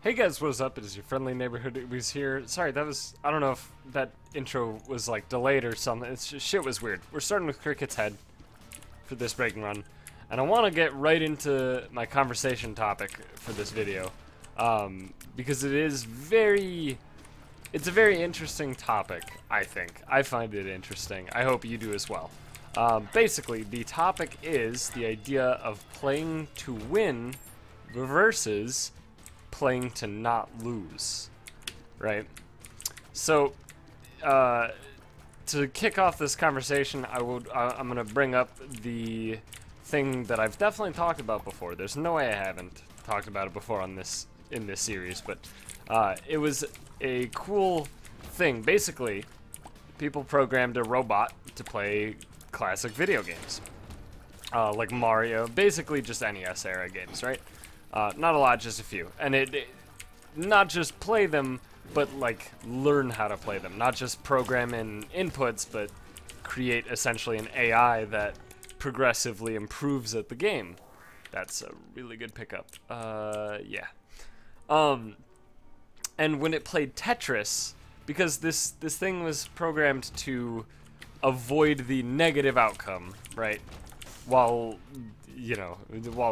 Hey guys, what is up? It is your friendly neighborhood Ooze here. Sorry, that was, I don't know if that intro was like delayed or something. It's just, shit was weird. We're starting with Cricket's Head for this breaking run. And I want to get right into my conversation topic for this video. Because it's a very interesting topic, I think. I find it interesting. I hope you do as well. Basically, the topic is the idea of playing to win versus playing to not lose, right? So, to kick off this conversation, I'm gonna bring up the thing that I've definitely talked about before. There's no way I haven't talked about it before in this series, but it was a cool thing. Basically, people programmed a robot to play classic video games, like Mario, basically just NES era games, right? Not a lot, just a few. And it not just play them, but like learn how to play them. Not just program in inputs, but create essentially an AI that progressively improves at the game. That's a really good pickup. Yeah. And when it played Tetris, because this thing was programmed to avoid the negative outcome, right? While it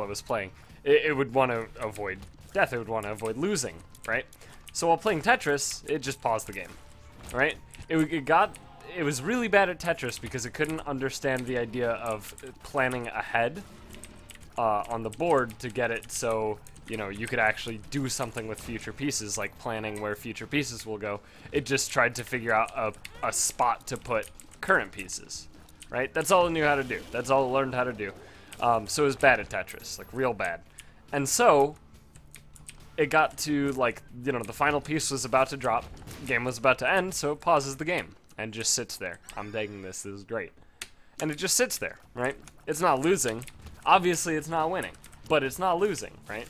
was playing. It would want to avoid death, it would want to avoid losing, right? So while playing Tetris, it just paused the game, right? It was really bad at Tetris because it couldn't understand the idea of planning ahead on the board to get it so, you could actually do something with future pieces, like planning where future pieces will go. It just tried to figure out a spot to put current pieces, right? That's all it knew how to do. That's all it learned how to do. So it was bad at Tetris, like real bad. And so, it got to, like, the final piece was about to drop, game was about to end, so it pauses the game, and just sits there. I'm digging this is great. And it just sits there, right? It's not losing. Obviously, it's not winning, but it's not losing, right?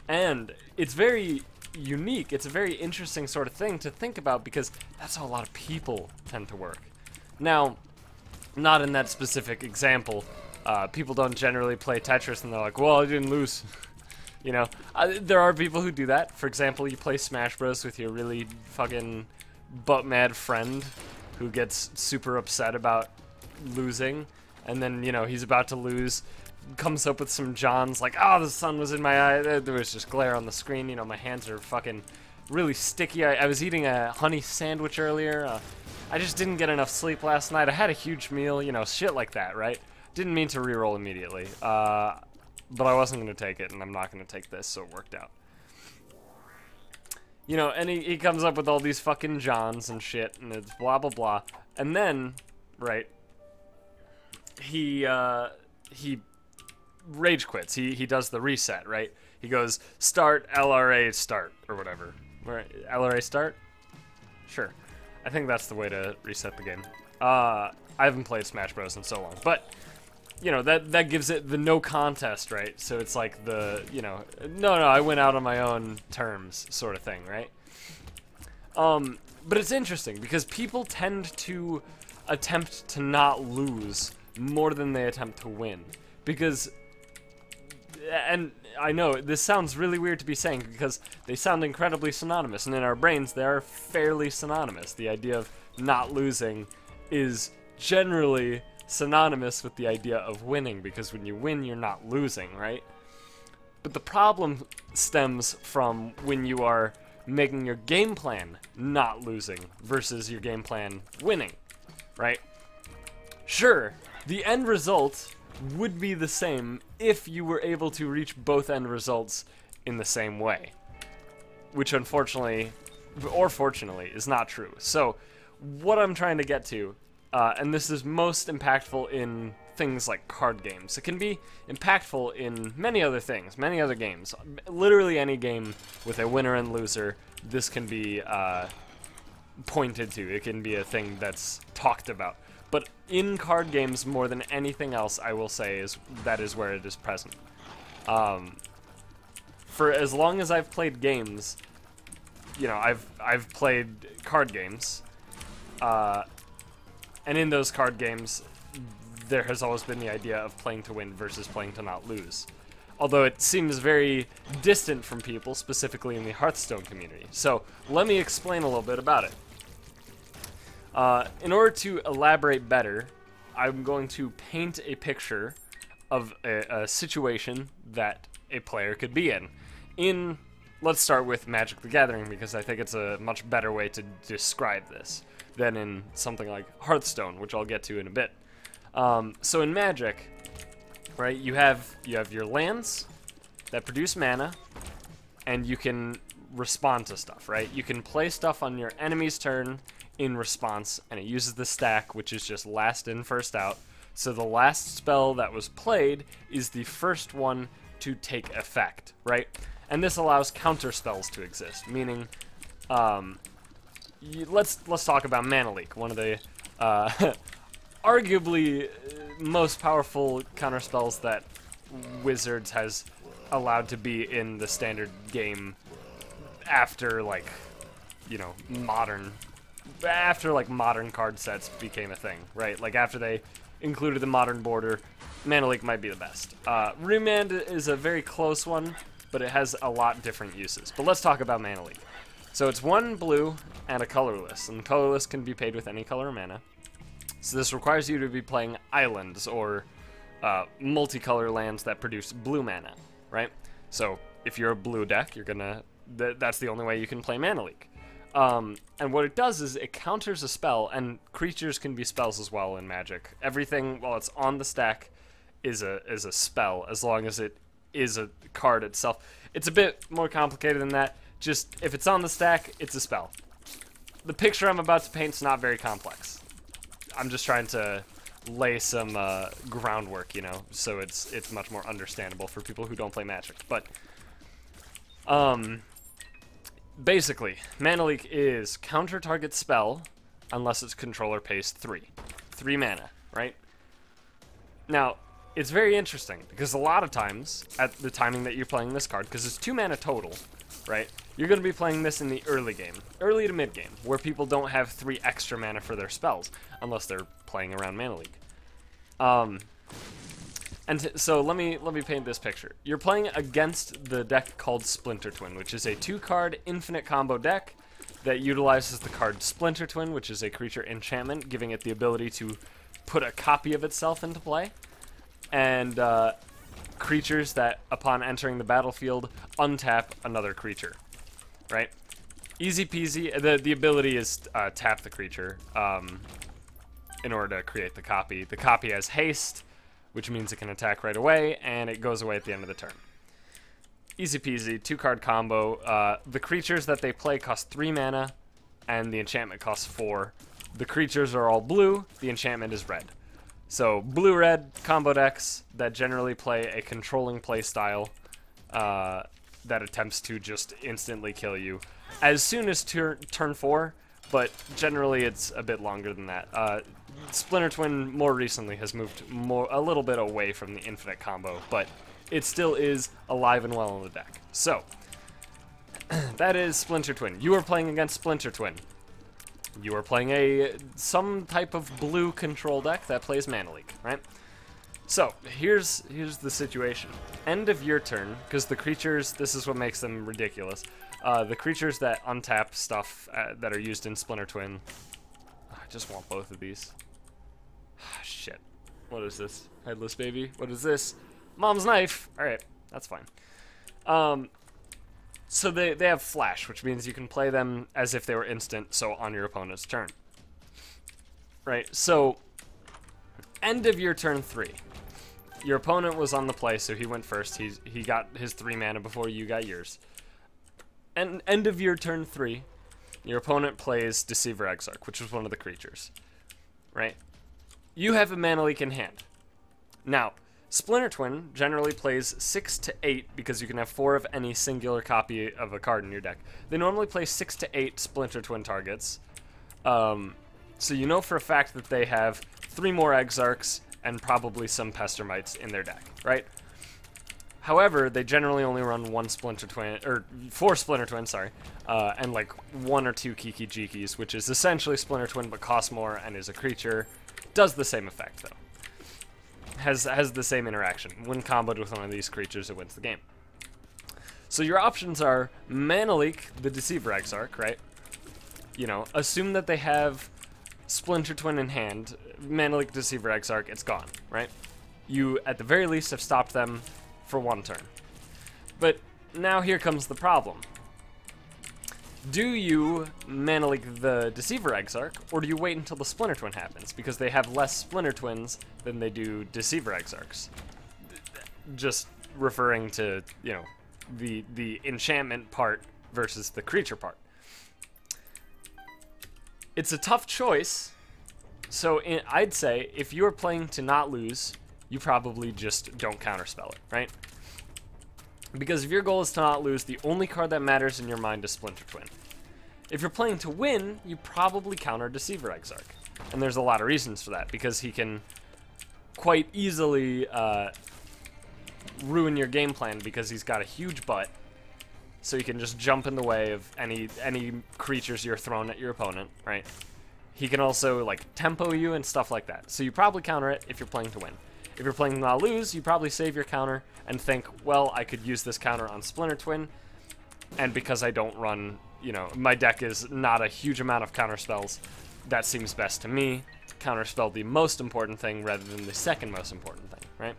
And it's very unique, it's a very interesting sort of thing to think about, because that's how a lot of people tend to work. Now, not in that specific example. People don't generally play Tetris and they're like, well, I didn't lose. There are people who do that. For example, you play Smash Bros. With your really fucking butt-mad friend who gets super upset about losing, and then, he's about to lose, comes up with some Johns like, oh, the sun was in my eye, there was just glare on the screen, my hands are fucking really sticky. I was eating a honey sandwich earlier, I just didn't get enough sleep last night, I had a huge meal, shit like that, right? Didn't mean to reroll immediately, but I wasn't going to take it, and I'm not going to take this, so it worked out. And he comes up with all these fucking Johns and shit, and it's blah, blah, blah. And then, right, he rage quits. He does the reset, right? He goes, start, LRA, start, or whatever. Right? LRA, start? Sure. I think that's the way to reset the game. I haven't played Smash Bros. In so long, but... that gives it the no contest, right? So it's like the, no, I went out on my own terms sort of thing, right? But it's interesting because people tend to attempt to not lose more than they attempt to win. Because, and I know this sounds really weird to be saying because they sound incredibly synonymous, and in our brains they are fairly synonymous. The idea of not losing is generally synonymous with the idea of winning, because when you win, you're not losing, right? But the problem stems from when you are making your game plan not losing versus your game plan winning, right? Sure, the end result would be the same if you were able to reach both end results in the same way, which unfortunately, or fortunately, is not true. So, what I'm trying to get to, and this is most impactful in things like card games. It can be impactful in many other things, many other games. Literally any game with a winner and loser, this can be pointed to. It can be a thing that's talked about. But in card games, more than anything else, I will say, that is where it is present. For as long as I've played games, I've played card games, and in those card games, there has always been the idea of playing to win versus playing to not lose. although it seems very distant from people, specifically in the Hearthstone community. So let me explain a little bit about it. In order to elaborate better, I'm going to paint a picture of a situation that a player could be in. Let's start with Magic the Gathering, because I think it's a much better way to describe this than in something like Hearthstone, which I'll get to in a bit. So in Magic, right, you have your lands that produce mana, and you can respond to stuff, right? You can play stuff on your enemy's turn in response, and it uses the stack, which is just last in, first out. So the last spell that was played is the first one to take effect, right? And this allows counter spells to exist, meaning, let's talk about Mana Leak, one of the arguably most powerful counter spells that Wizards has allowed to be in the standard game after, like, you know, modern card sets became a thing, right? Like, after they included the modern border, Mana Leak might be the best. Remand is a very close one, but it has a lot different uses. But let's talk about Mana Leak. So it's 1 blue and a colorless, and colorless can be paid with any color of mana. So this requires you to be playing islands or multicolor lands that produce blue mana, right? So if you're a blue deck, you're gonna that's the only way you can play Mana Leak. And what it does is it counters a spell, and creatures can be spells as well in Magic. Everything, while it's on the stack, is a spell, as long as it is a card itself. It's a bit more complicated than that. Just, if it's on the stack, it's a spell. The picture I'm about to paint's not very complex. I'm just trying to lay some groundwork, you know, so it's much more understandable for people who don't play Magic. But, basically, Mana Leak is counter target spell unless its controller pays 3 mana, right? Now, it's very interesting because a lot of times at the timing that you're playing this card, because it's 2 mana total, right? You're going to be playing this in the early game, early to mid game, where people don't have 3 extra mana for their spells unless they're playing around Mana Leak. So let me paint this picture. You're playing against the deck called Splinter Twin, which is a 2-card infinite combo deck that utilizes the card Splinter Twin, which is a creature enchantment, giving it the ability to put a copy of itself into play, and creatures that, upon entering the battlefield, untap another creature, right? Easy peasy. The ability is tap the creature in order to create the copy. The copy has haste, which means it can attack right away, and it goes away at the end of the turn. Easy peasy, 2-card combo. The creatures that they play cost 3 mana, and the enchantment costs 4. The creatures are all blue, the enchantment is red. So, blue-red combo decks that generally play a controlling play style that attempts to just instantly kill you as soon as turn 4, but generally it's a bit longer than that. Splinter Twin more recently has moved a little bit away from the infinite combo, but it still is alive and well in the deck. So, that is Splinter Twin. You are playing against Splinter Twin. You are playing some type of blue control deck that plays Mana Leak, right? So, here's the situation. End of your turn, because the creatures, this is what makes them ridiculous. The creatures that untap stuff that are used in Splinter Twin. I just want both of these. Shit. What is this? Headless baby? What is this? Mom's knife! Alright, that's fine. So they have flash, which means you can play them as if they were instant, so on your opponent's turn. Right, so end of your turn 3. Your opponent was on the play, so he went first. He got his 3 mana before you got yours. And end of your turn 3, your opponent plays Deceiver Exarch, which was one of the creatures. Right? You have a Mana Leak in hand. Now, Splinter Twin generally plays 6 to 8 because you can have 4 of any singular copy of a card in your deck. They normally play 6 to 8 Splinter Twin targets. So you know for a fact that they have 3 more Exarchs and probably some Pestermites in their deck, right? However, they generally only run 1 Splinter Twin, or 4 Splinter Twins, sorry, and like 1 or 2 Kiki Jikis, which is essentially Splinter Twin but costs more and is a creature. Does the same effect, though. has the same interaction. When comboed with one of these creatures, it wins the game. So your options are Mana Leak the Deceiver Exarch, right? You know, assume that they have Splinter Twin in hand, Mana Leak Deceiver Exarch, it's gone, right? You, at the very least, have stopped them for one turn. But now here comes the problem. Do you Mana Leak the Deceiver Exarch, or do you wait until the Splinter Twin happens? Because they have less Splinter Twins than they do Deceiver Exarchs. Just referring to, you know, the enchantment part versus the creature part. It's a tough choice, so I'd say if you are playing to not lose, you probably just don't counterspell it, right? Because if your goal is to not lose, the only card that matters in your mind is Splinter Twin. If you're playing to win, you probably counter Deceiver Exarch. And there's a lot of reasons for that, because he can quite easily ruin your game plan because he's got a huge butt. So you can just jump in the way of any creatures you're throwing at your opponent, right? He can also, like, tempo you and stuff like that. So you probably counter it if you're playing to win. If you're playing to not lose, you probably save your counter and think, well, I could use this counter on Splinter Twin, and because I don't run, you know, my deck is not a huge amount of counter spells, that seems best to me. Counterspell the most important thing rather than the second most important thing, right?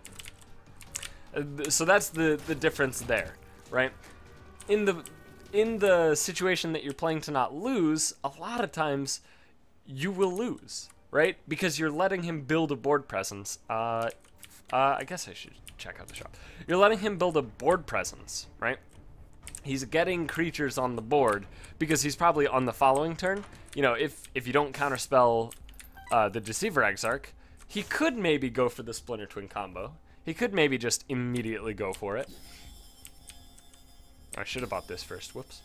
So that's the difference there, right? In the situation that you're playing to not lose, a lot of times you will lose, right? Because you're letting him build a board presence. I guess I should check out the shop. You're letting him build a board presence, right? He's getting creatures on the board because he's probably on the following turn. You know, if you don't counterspell the Deceiver Exarch, he could maybe go for the Splinter Twin combo. He could maybe just immediately go for it. I should have bought this first. Whoops.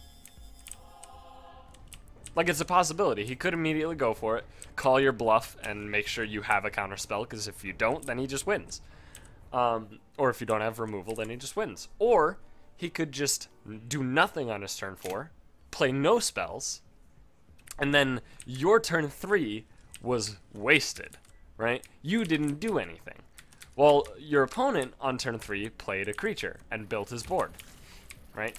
Like, it's a possibility. He could immediately go for it, call your bluff, and make sure you have a counterspell, because if you don't, then he just wins. Or if you don't have removal, then he just wins. Or he could just do nothing on his turn 4, play no spells, and then your turn 3 was wasted, right? You didn't do anything. Well, your opponent on turn 3 played a creature and built his board, right?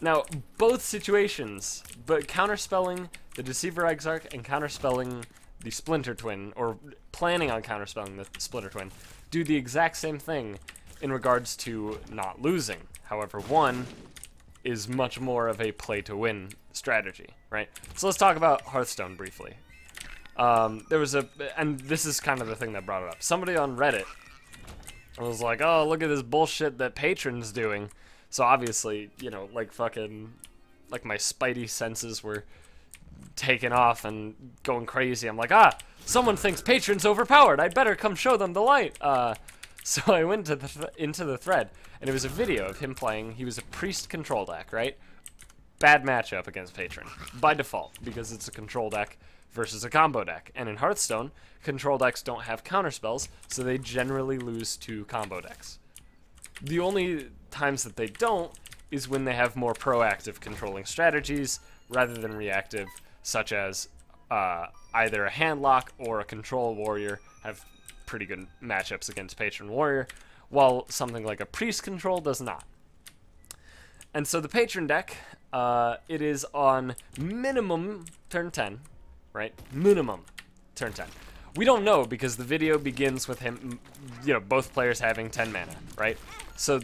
Now, both situations, but counterspelling the Deceiver Exarch and counterspelling the Splinter Twin, or planning on counterspelling the Splinter Twin, do the exact same thing in regards to not losing. However, one is much more of a play-to-win strategy, right? So let's talk about Hearthstone briefly. There was and this is kind of the thing that brought it up. Somebody on Reddit was like, oh, look at this bullshit that Patron's doing. So obviously, you know, like fucking, like my spidey senses were taken off and going crazy. I'm like, someone thinks Patron's overpowered. I'd better come show them the light. So I went to into the thread, and it was a video of him playing. He was a priest control deck, right? Bad matchup against Patron by default, because it's a control deck versus a combo deck. And in Hearthstone, control decks don't have counterspells, so they generally lose to combo decks. The only times that they don't is when they have more proactive controlling strategies rather than reactive, such as either a handlock or a control warrior have pretty good matchups against Patron Warrior, while something like a priest control does not. And so the Patron deck, it is on minimum turn 10, right? Minimum turn 10. We don't know because the video begins with him, you know, both players having 10 mana, right? So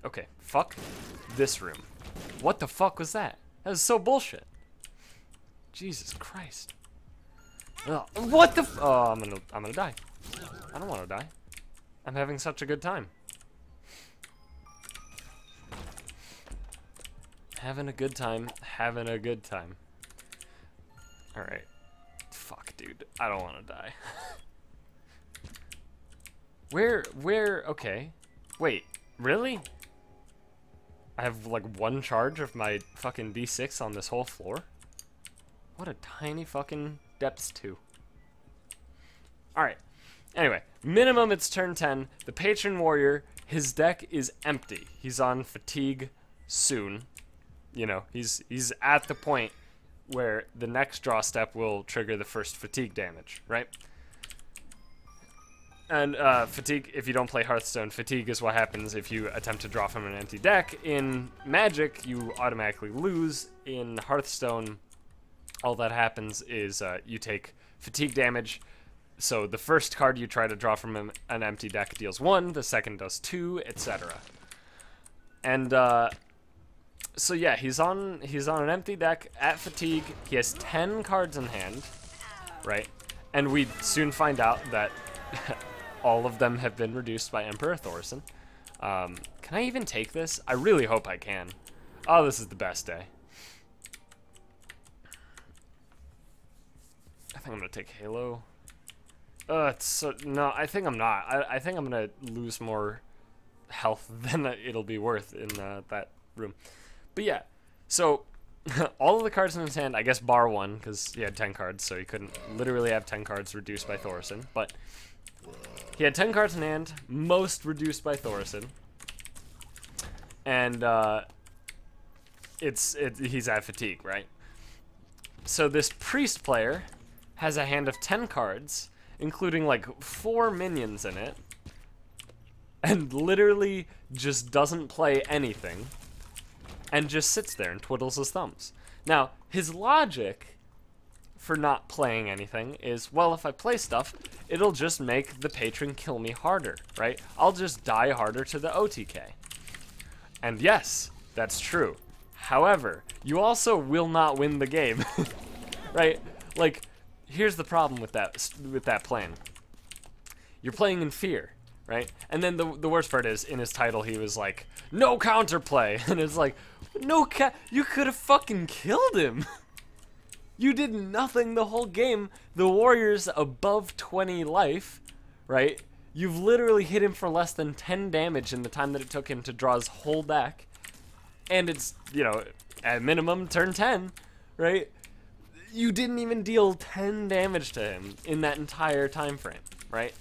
okay, fuck this room. What the fuck was that? That was so bullshit. Jesus Christ. Ugh, what the oh, I'm gonna die. I don't want to die. I'm having such a good time. Having a good time. Having a good time. All right. Fuck, dude. I don't want to die. Where, okay. Wait, really? I have, like, one charge of my fucking D6 on this whole floor? What a tiny fucking depths to. Alright. Anyway, minimum it's turn 10. The Patron Warrior, his deck is empty. He's on fatigue soon. You know, he's at the point where the next draw step will trigger the first fatigue damage, right? And fatigue, if you don't play Hearthstone, fatigue is what happens if you attempt to draw from an empty deck. In Magic, you automatically lose. In Hearthstone, all that happens is you take fatigue damage. So the first card you try to draw from an empty deck deals 1, the second does 2, etc. And so yeah, he's on an empty deck at fatigue. He has 10 cards in hand, right? And we soon find out that all of them have been reduced by Emperor Thorson. Can I even take this? I really hope I can. Oh, this is the best day. I think I'm gonna take Halo. No, I think I'm not. I think I'm gonna lose more health than it'll be worth in that room. But yeah, so all of the cards in his hand, I guess bar 1, because he had 10 cards, so he couldn't literally have 10 cards reduced by Thorson, but he had 10 cards in hand, most reduced by Thorson, and he's at fatigue, right? So this priest player has a hand of 10 cards, including like 4 minions in it, and literally just doesn't play anything, and just sits there and twiddles his thumbs. Now, his logic for not playing anything is, well, if I play stuff, it'll just make the patron kill me harder, right? I'll just die harder to the OTK. And yes, that's true. However, you also will not win the game, right? Like, here's the problem with that plan. You're playing in fear, right? And then the worst part is, in his title, he was like, no counterplay, and it's like, you could have fucking killed him. You did nothing the whole game. The warrior's above 20 life, right? You've literally hit him for less than 10 damage in the time that it took him to draw his whole deck. And it's, you know, at minimum, turn 10, right? You didn't even deal 10 damage to him in that entire time frame, right?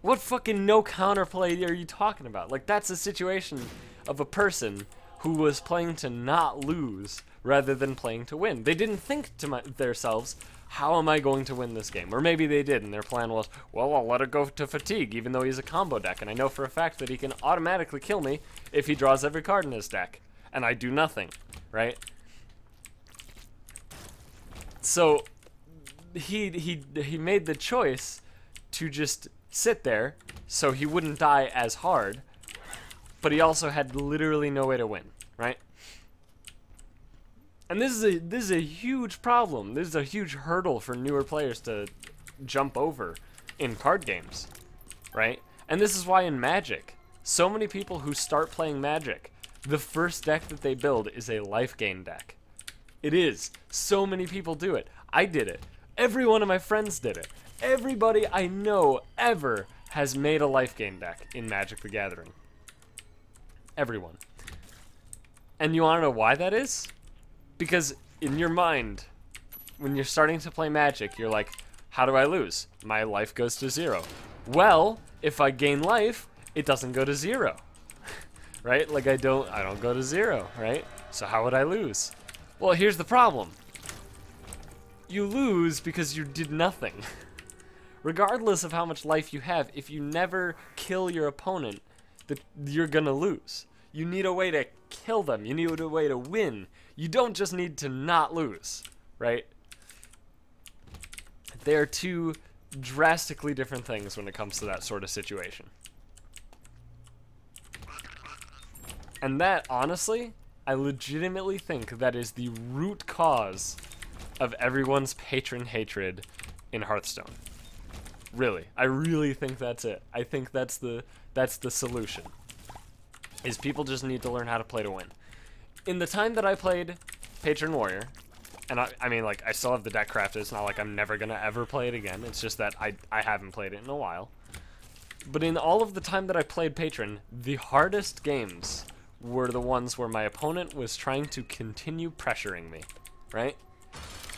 What fucking no counterplay are you talking about? Like, that's a situation of a person who was playing to not lose rather than playing to win. They didn't think to themselves, how am I going to win this game? Or maybe they did, and their plan was, well, I'll let it go to fatigue, even though he's a combo deck, and I know for a fact that he can automatically kill me if he draws every card in his deck, and I do nothing, right? So he made the choice to just sit there so he wouldn't die as hard, but he also had literally no way to win, right? And this is a huge problem. This is a huge hurdle for newer players to jump over in card games, right? And this is why in Magic, so many people who start playing Magic, the first deck that they build is a life gain deck. It is. So many people do it. I did it. Every one of my friends did it. Everybody I know ever has made a life gain deck in Magic the Gathering. Everyone. And you want to know why that is? Because in your mind, when you're starting to play Magic, you're like, how do I lose? My life goes to 0. Well, if I gain life, it doesn't go to 0. Right? Like I don't go to 0, right? So how would I lose? Well, here's the problem. You lose because you did nothing. Regardless of how much life you have, if you never kill your opponent, you're gonna lose. You need a way to kill them. You need a way to win. You don't just need to not lose, right? They are two drastically different things when it comes to that sort of situation. And that, honestly, I legitimately think that is the root cause of everyone's patron hatred in Hearthstone. Really, I really think that's it. I think that's the solution. Is people just need to learn how to play to win. In the time that I played Patron Warrior, and I mean, like, I still have the deck crafted. It's not like I'm never gonna ever play it again. It's just that I haven't played it in a while. But in all of the time that I played Patron, the hardest games were the ones where my opponent was trying to continue pressuring me, right?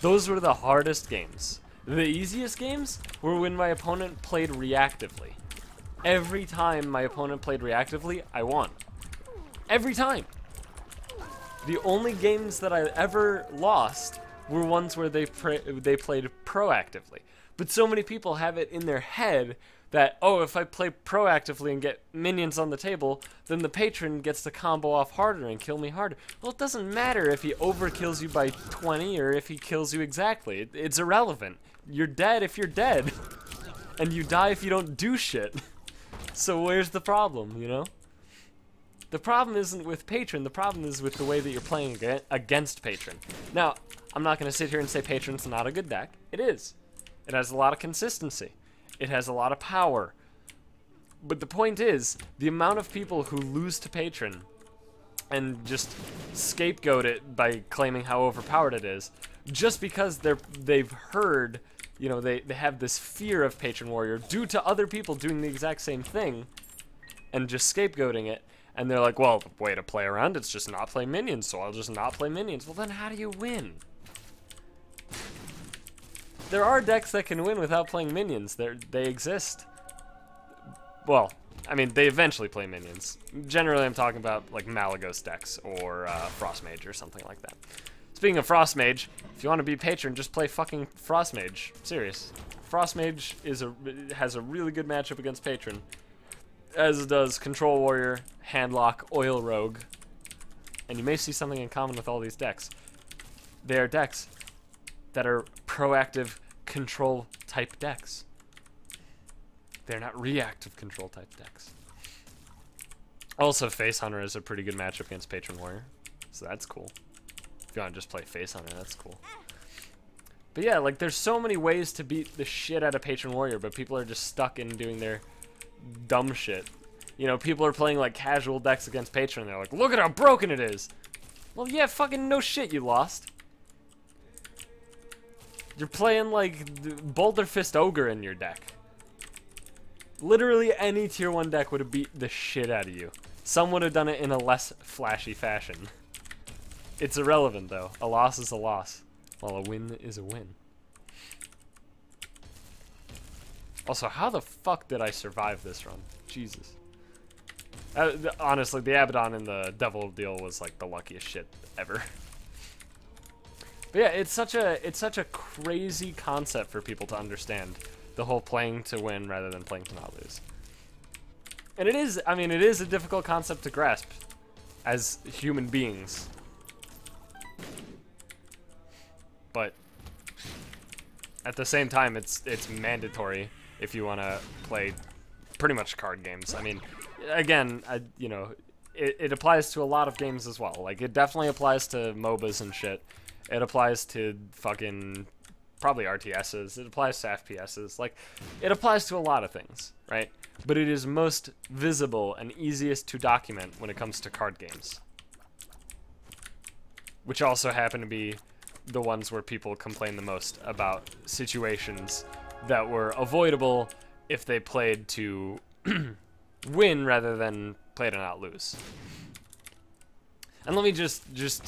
Those were the hardest games. The easiest games were when my opponent played reactively. Every time my opponent played reactively, I won. Every time. The only games that I ever lost were ones where they played proactively. But so many people have it in their head that, oh, if I play proactively and get minions on the table, then the patron gets to combo off harder and kill me harder. Well, it doesn't matter if he overkills you by 20 or if he kills you exactly. It's irrelevant. You're dead if you're dead. And you die if you don't do shit. So where's the problem, you know? The problem isn't with patron, the problem is with the way that you're playing against patron. Now, I'm not going to sit here and say patron's not a good deck. It is. It has a lot of consistency. It has a lot of power. But the point is, the amount of people who lose to patron and just scapegoat it by claiming how overpowered it is, just because they've heard, you know, they have this fear of patron warrior due to other people doing the exact same thing and just scapegoating it, and they're like, well, the way to play around it's just not play minions, so I'll just not play minions. Well, then how do you win? There are decks that can win without playing minions. They exist. Well, I mean, they eventually play minions. Generally, I'm talking about like Malagos decks or Frost Mage or something like that. Speaking of Frost Mage, if you want to be patron, just play fucking Frost Mage. Serious. Frost Mage has a really good matchup against patron, as does Control Warrior, Handlock, Oil Rogue, and you may see something in common with all these decks. They are decks that are proactive control type decks. They're not reactive control type decks. Also, Face Hunter is a pretty good matchup against Patron Warrior, so that's cool. If you want to just play Face Hunter, that's cool. But yeah, like there's so many ways to beat the shit out of Patron Warrior, but people are just stuck in doing their dumb shit. You know, people are playing like casual decks against Patron, and they're like, look at how broken it is. Well, yeah, fucking no shit, you lost. You're playing like Boulder Fist Ogre in your deck. Literally any tier 1 deck would have beat the shit out of you. Some would have done it in a less flashy fashion. It's irrelevant though. A loss is a loss, while a win is a win. Also, how the fuck did I survive this run? Jesus. Honestly, the Abaddon in the Devil deal was like the luckiest shit ever. But yeah, it's such a crazy concept for people to understand, the whole playing to win rather than playing to not lose. And it is, I mean, it is a difficult concept to grasp as human beings. But at the same time, it's mandatory if you want to play pretty much card games. I mean, again, you know, it applies to a lot of games as well. Like, it definitely applies to MOBAs and shit. It applies to fucking probably RTSs. It applies to FPSs. Like, it applies to a lot of things, right? But it is most visible and easiest to document when it comes to card games, which also happen to be the ones where people complain the most about situations that were avoidable if they played to win rather than play to not lose. And let me just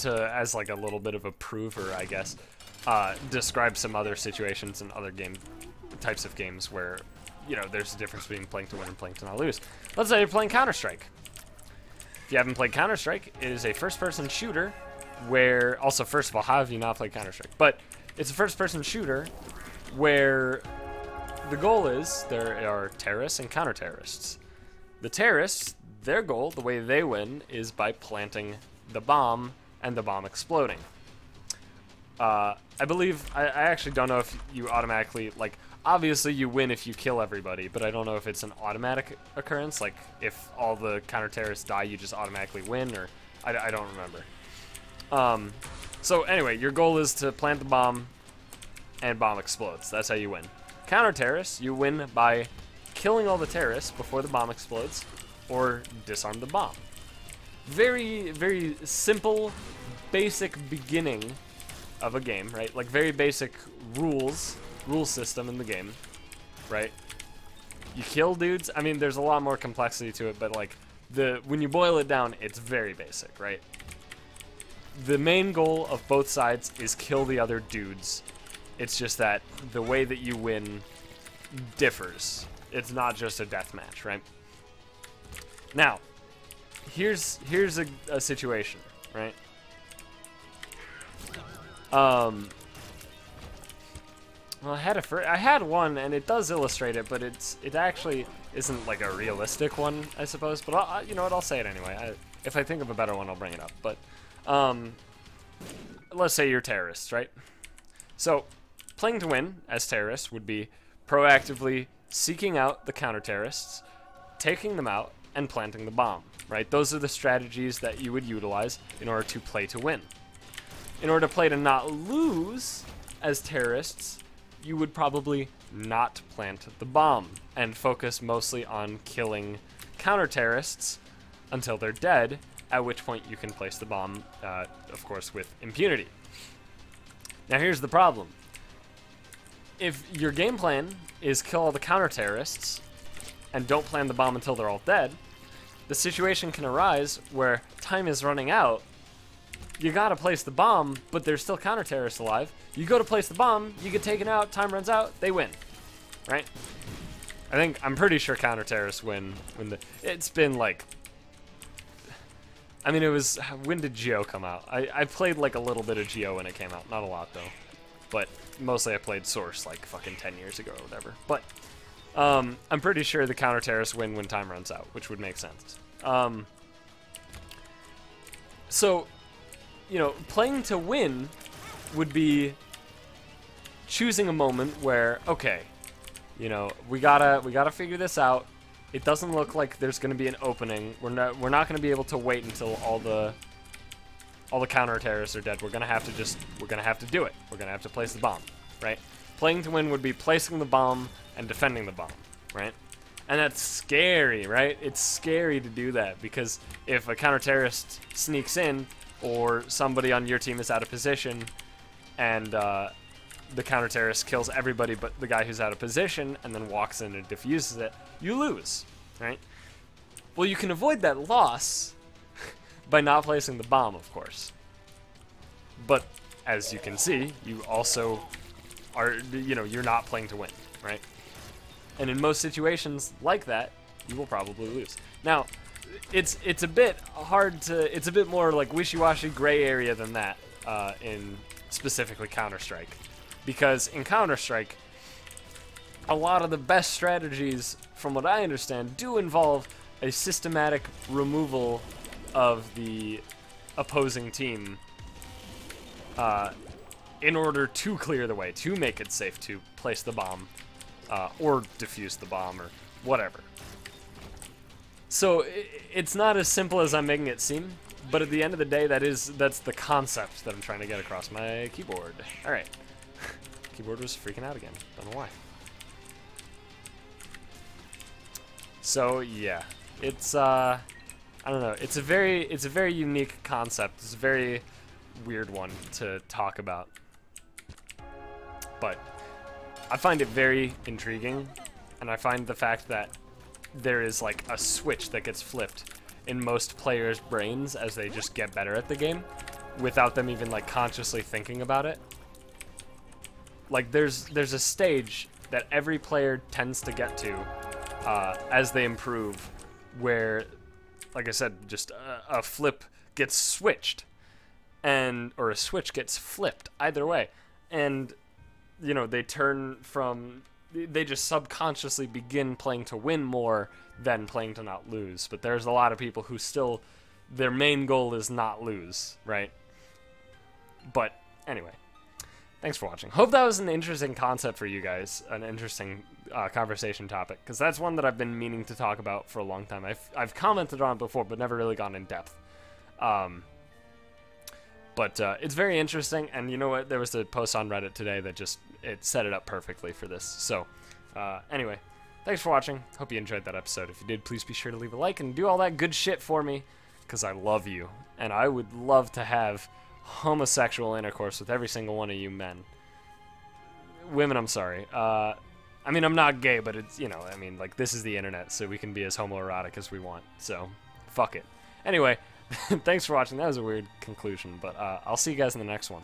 as like a little bit of a prover, I guess, describe some other situations and other types of games where, you know, there's a difference between playing to win and playing to not lose. Let's say you're playing Counter-Strike. If you haven't played Counter-Strike, it is a first-person shooter where, also, first of all, how have you not played Counter-Strike? But it's a first-person shooter where the goal is there are terrorists and counter-terrorists. The terrorists, their goal, the way they win, is by planting the bomb and the bomb exploding. I believe, I actually don't know if you automatically, like, obviously you win if you kill everybody, but I don't know if it's an automatic occurrence, like if all the counter-terrorists die, you just automatically win, or I don't remember. So anyway, your goal is to plant the bomb and bomb explodes. That's how you win. Counter-terrorists, you win by killing all the terrorists before the bomb explodes, or disarm the bomb. Very, very simple, basic beginning of a game, right? Like very basic rule system in the game, right? You kill dudes. I mean, there's a lot more complexity to it, but like when you boil it down, it's very basic, right? The main goal of both sides is kill the other dudes. It's just that the way that you win differs. It's not just a death match, right? Now, here's a situation, right? Well, I had one, and it does illustrate it, but it actually isn't like a realistic one, I suppose. But you know what? I'll say it anyway. If I think of a better one, I'll bring it up. But let's say you're terrorists, right? So playing to win as terrorists would be proactively seeking out the counter-terrorists, taking them out, and planting the bomb, right? Those are the strategies that you would utilize in order to play to win. In order to play to not lose as terrorists, you would probably not plant the bomb and focus mostly on killing counter-terrorists until they're dead, at which point you can place the bomb, of course, with impunity. Now here's the problem. If your game plan is kill all the counter-terrorists and don't plant the bomb until they're all dead, the situation can arise where time is running out. You gotta place the bomb, but there's still counter-terrorists alive. You go to place the bomb, you get taken out, time runs out, they win, right? I'm pretty sure counter-terrorists win when it's been like, I mean, it was, when did Geo come out? I played like a little bit of Geo when it came out, not a lot though. But mostly I played Source like fucking 10 years ago or whatever. But I'm pretty sure the counter-terrorists win when time runs out, which would make sense. So, you know, playing to win would be choosing a moment where, okay, you know, we gotta figure this out. It doesn't look like there's gonna be an opening. We're not gonna be able to wait until all the counter-terrorists are dead. We're gonna have to do it. We're gonna have to place the bomb, right? Playing to win would be placing the bomb and defending the bomb, right? And that's scary, right? It's scary to do that because if a counter-terrorist sneaks in or somebody on your team is out of position and the counter-terrorist kills everybody but the guy who's out of position and then walks in and defuses it, you lose, right? Well, you can avoid that loss by not placing the bomb, of course. But as you can see, you also are, you know, you're not playing to win, right? And in most situations like that, you will probably lose. Now, it's a bit hard to, it's a bit more like wishy-washy gray area than that in specifically Counter-Strike. Because in Counter-Strike, a lot of the best strategies, from what I understand, do involve a systematic removal of the opposing team in order to clear the way, to make it safe to place the bomb or defuse the bomb or whatever. So it's not as simple as I'm making it seem, but at the end of the day, that's the concept that I'm trying to get across my keyboard. All right, keyboard was freaking out again. Don't know why. So yeah, it's I don't know. It's a very unique concept. It's a very weird one to talk about, but I find it very intriguing, and I find the fact that there is like a switch that gets flipped in most players' brains as they just get better at the game without them even like consciously thinking about it. Like there's a stage that every player tends to get to as they improve where, like I said, just a flip gets switched or a switch gets flipped, either way. And you know, they just subconsciously begin playing to win more than playing to not lose. But there's a lot of people who still, their main goal is not lose, right? But anyway, thanks for watching. Hope that was an interesting concept for you guys, an interesting conversation topic, because that's one that I've been meaning to talk about for a long time. I've commented on it before, but never really gone in depth. But it's very interesting, and you know what? There was a post on Reddit today that it set it up perfectly for this. So, anyway, thanks for watching. Hope you enjoyed that episode. If you did, please be sure to leave a like and do all that good shit for me, because I love you, and I would love to have homosexual intercourse with every single one of you men. Women, I'm sorry. I mean, I'm not gay, but it's, you know, I mean, like, this is the internet, so we can be as homoerotic as we want. So, fuck it. Anyway, thanks for watching. That was a weird conclusion, but I'll see you guys in the next one.